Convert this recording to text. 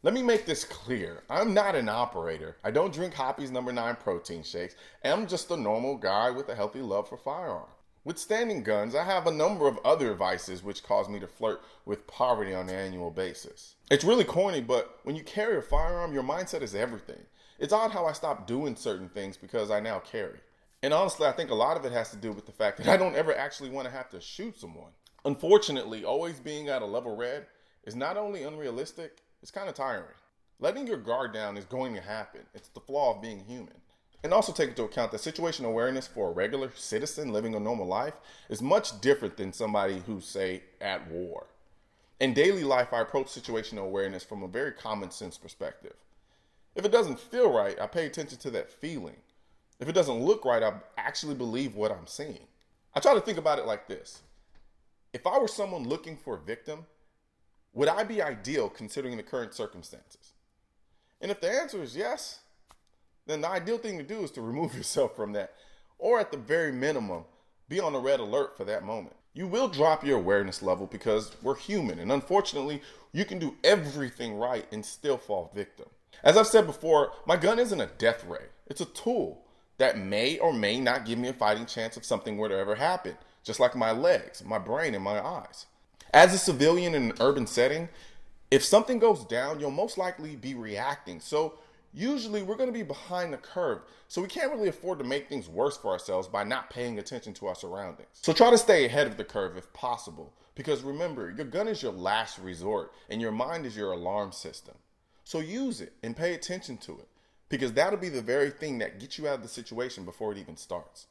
Let me make this clear. I'm not an operator. I don't drink Hoppy's number 9 protein shakes. I'm just a normal guy with a healthy love for firearms. Withstanding guns, I have a number of other vices which cause me to flirt with poverty on an annual basis. It's really corny, but when you carry a firearm, your mindset is everything. It's odd how I stopped doing certain things because I now carry. And honestly, I think a lot of it has to do with the fact that I don't ever actually want to have to shoot someone. Unfortunately, always being at a level red is not only unrealistic, it's kind of tiring. Letting your guard down is going to happen. It's the flaw of being human. And also take into account that situational awareness for a regular citizen living a normal life is much different than somebody who's, say, at war. In daily life, I approach situational awareness from a very common sense perspective. If it doesn't feel right, I pay attention to that feeling. If it doesn't look right, I actually believe what I'm seeing. I try to think about it like this. If I were someone looking for a victim, would I be ideal considering the current circumstances? And if the answer is yes, then the ideal thing to do is to remove yourself from that, or at the very minimum, be on a red alert for that moment. You will drop your awareness level because we're human, and unfortunately, you can do everything right and still fall victim. As I've said before, my gun isn't a death ray. It's a tool that may or may not give me a fighting chance if something were to ever happen, just like my legs, my brain, and my eyes. As a civilian in an urban setting, if something goes down, you'll most likely be reacting. So usually we're going to be behind the curve. So we can't really afford to make things worse for ourselves by not paying attention to our surroundings. So try to stay ahead of the curve if possible. Because remember, your gun is your last resort and your mind is your alarm system. So use it and pay attention to it. Because that'll be the very thing that gets you out of the situation before it even starts.